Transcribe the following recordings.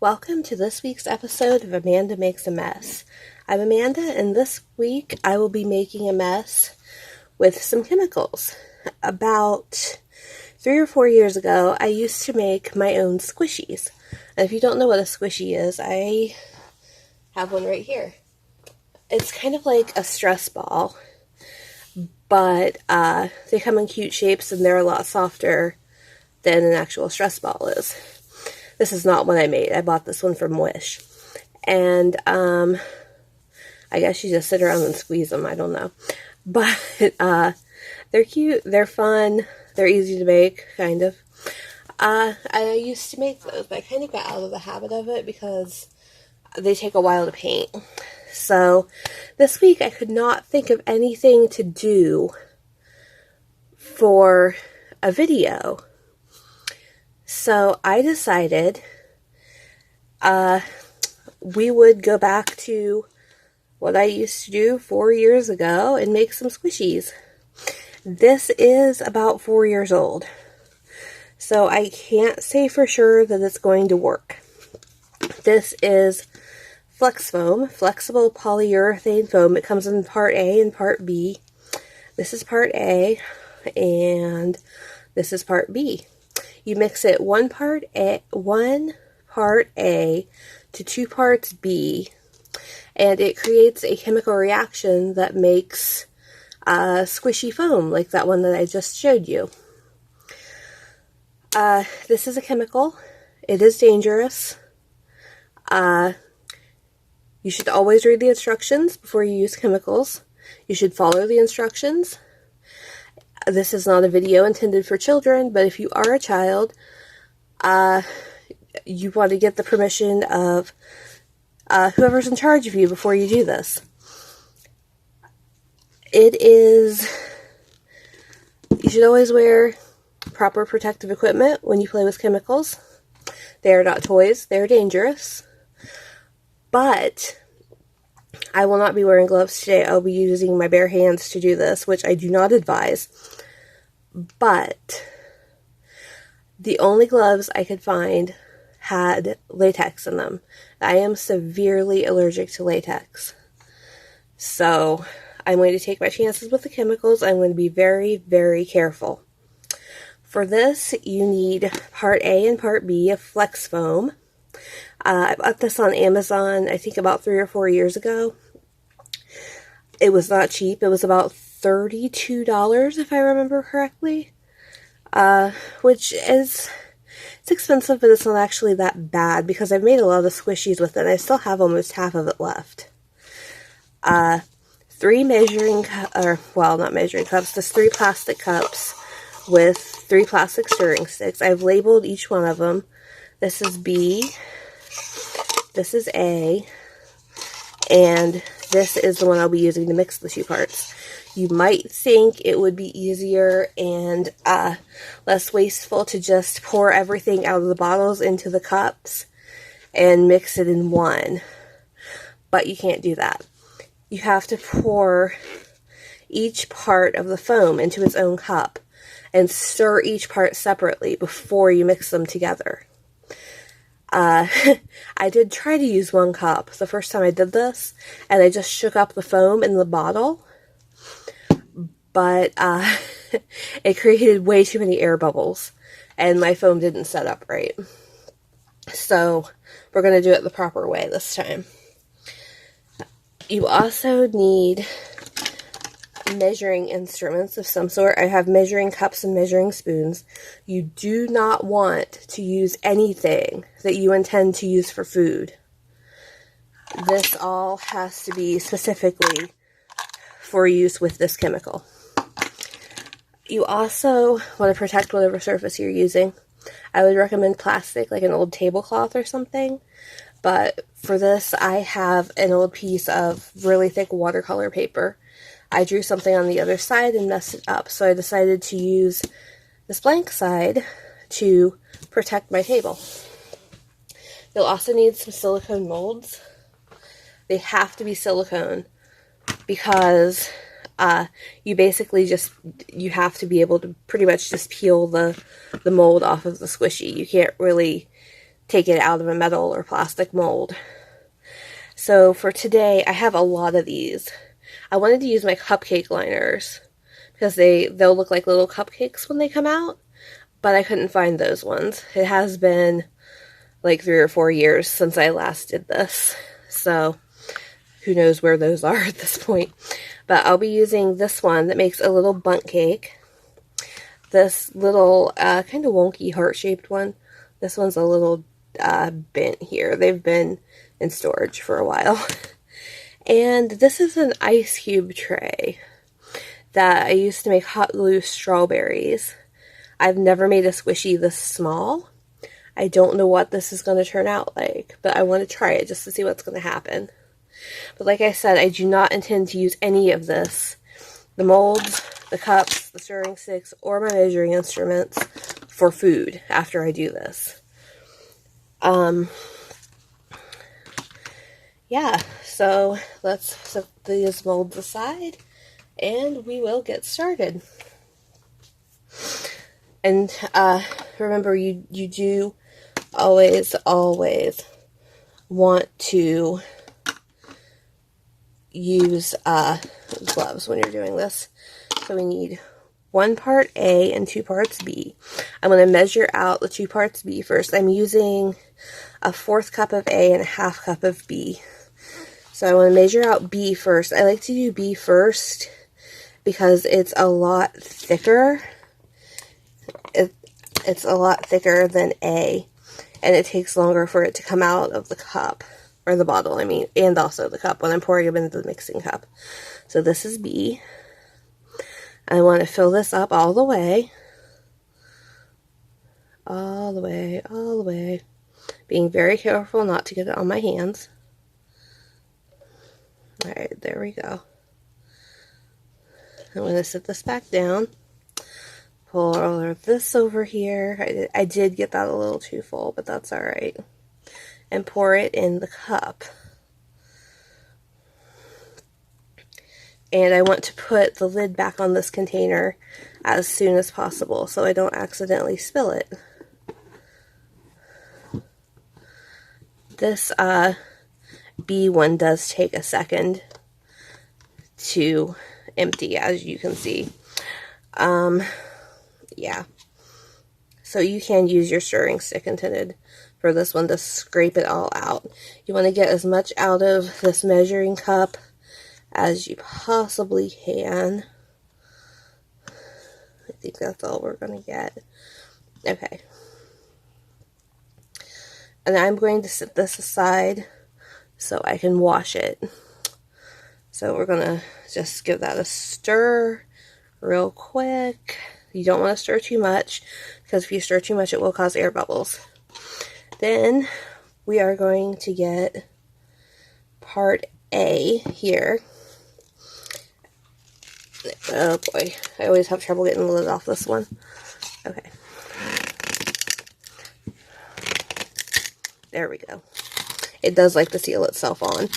Welcome to this week's episode of Amanda Makes a Mess. I'm Amanda, and this week I will be making a mess with some chemicals. About 3 or 4 years ago, I used to make my own squishies. And if you don't know what a squishy is, I have one right here. It's kind of like a stress ball, but they come in cute shapes and they're a lot softer than an actual stress ball is. This is not one I made. I bought this one from Wish. And I guess you just sit around and squeeze them. I don't know. But they're cute. They're fun. They're easy to make, kind of. I used to make those, but I kind of got out of the habit of it because they take a while to paint. So this week I could not think of anything to do for a video. So I decided we would go back to what I used to do 4 years ago and make some squishies. This is about 4 years old, so I can't say for sure that it's going to work. This is Flex Foam, flexible polyurethane foam. It comes in part A and part B. This is part A, and this is part B. You mix it one part A to 2 parts B, and it creates a chemical reaction that makes squishy foam, like that one that I just showed you. This is a chemical. It is dangerous. You should always read the instructions before you use chemicals. You should follow the instructions. This is not a video intended for children, but if you are a child, you want to get the permission of whoever's in charge of you before you do this. You should always wear proper protective equipment when you play with chemicals. They are not toys, they are dangerous. But I will not be wearing gloves today. I'll be using my bare hands to do this, which I do not advise. But the only gloves I could find had latex in them. I am severely allergic to latex. So I'm going to take my chances with the chemicals. I'm going to be very, very careful. For this, you need part A and part B of Flex Foam. I bought this on Amazon, I think about 3 or 4 years ago. It was not cheap. It was about $32, if I remember correctly. Which is, it's expensive, but it's not actually that bad because I've made a lot of squishies with it. And I still have almost half of it left. 3 measuring, not measuring cups, just 3 plastic cups with 3 plastic stirring sticks. I've labeled each one of them. This is B. This is A, and this is the one I'll be using to mix the 2 parts. You might think it would be easier and less wasteful to just pour everything out of the bottles into the cups and mix it in one, but you can't do that. You have to pour each part of the foam into its own cup and stir each part separately before you mix them together. I did try to use 1 cup the first time I did this, and I just shook up the foam in the bottle, but it created way too many air bubbles, and my foam didn't set up right. So we're going to do it the proper way this time. You also need measuring instruments of some sort. I have measuring cups and measuring spoons. You do not want to use anything that you intend to use for food. This all has to be specifically for use with this chemical. You also want to protect whatever surface you're using. I would recommend plastic, like an old tablecloth or something. But for this, I have an old piece of really thick watercolor paper. I drew something on the other side and messed it up, so I decided to use this blank side to protect my table. You'll also need some silicone molds. They have to be silicone because you basically you have to be able to pretty much just peel the mold off of the squishy. You can't really take it out of a metal or plastic mold. So for today, I have a lot of these. I wanted to use my cupcake liners because they'll look like little cupcakes when they come out, but I couldn't find those ones. It has been like 3 or 4 years since I last did this, so who knows where those are at this point. But I'll be using this one that makes a little bundt cake. This little kind of wonky heart-shaped one. This one's a little bent here. They've been in storage for a while. And this is an ice cube tray that I used to make hot glue strawberries. I've never made a squishy this small. I don't know what this is going to turn out like, but I want to try it just to see what's going to happen. But like I said, I do not intend to use any of this. The molds, the cups, the stirring sticks, or my measuring instruments for food after I do this. Yeah, so let's set these molds aside and we will get started. And remember, you do always want to use gloves when you're doing this. So we need 1 part A and 2 parts B. I'm going to measure out the 2 parts B first. I'm using a 1/4 cup of A and a 1/2 cup of B. So I want to measure out B first. I like to do B first because it's a lot thicker. It's a lot thicker than A, and it takes longer for it to come out of the cup, or the bottle, I mean, and also the cup when I'm pouring them into the mixing cup. So this is B. I want to fill this up all the way. All the way, all the way. Being very careful not to get it on my hands. Alright, there we go. I'm going to set this back down. Pour this over here. I did get that a little too full, but that's alright. And pour it in the cup. And I want to put the lid back on this container as soon as possible so I don't accidentally spill it. This B one does take a second to empty, as you can see. Yeah. So you can use your stirring stick intended for this one to scrape it all out. You want to get as much out of this measuring cup as you possibly can. I think that's all we're going to get. Okay. And I'm going to set this aside so I can wash it. So we're going to just give that a stir real quick. You don't want to stir too much, because if you stir too much it will cause air bubbles. Then we are going to get part A here. Oh boy, I always have trouble getting the lid off this one. Okay. There we go. It does like to seal itself on.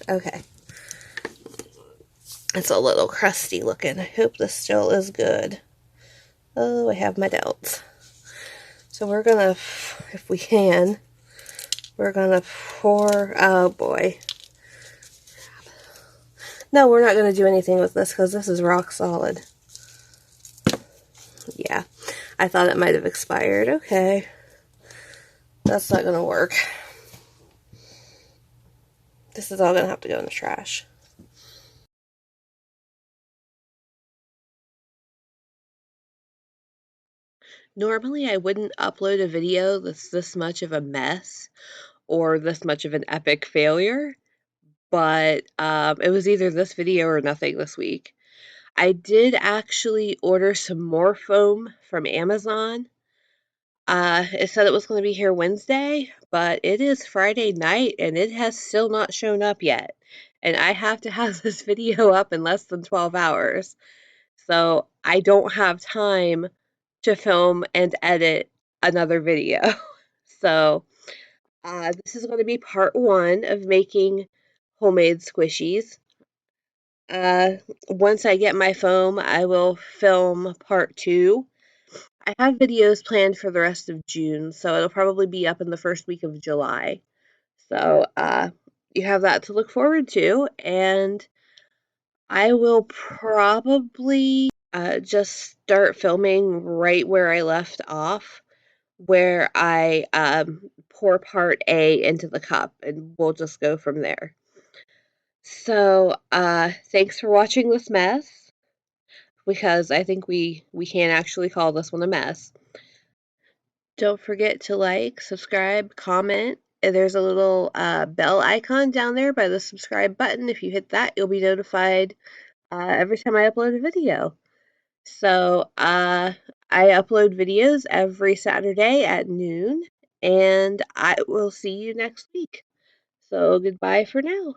Okay. It's a little crusty looking. I hope this still is good. Oh, I have my doubts. So we're gonna, if we can, we're gonna pour, oh boy. No, we're not gonna do anything with this because this is rock solid. Yeah, I thought it might have expired. Okay. That's not gonna work. This is all gonna have to go in the trash. Normally, I wouldn't upload a video that's this much of a mess or this much of an epic failure, but it was either this video or nothing this week. I did actually order some more foam from Amazon. It said it was going to be here Wednesday, but it is Friday night and it has still not shown up yet. And I have to have this video up in less than 12 hours. So I don't have time to film and edit another video. So this is going to be part 1 of making homemade squishies. Once I get my foam, I will film part 2. I have videos planned for the rest of June, so it'll probably be up in the first week of July. So, you have that to look forward to, and I will probably just start filming right where I left off, where I pour part A into the cup, and we'll just go from there. So, thanks for watching this mess, because I think we can actually call this one a mess. Don't forget to like, subscribe, comment. There's a little bell icon down there by the subscribe button. If you hit that, you'll be notified every time I upload a video. So, I upload videos every Saturday at noon, and I will see you next week. So, goodbye for now.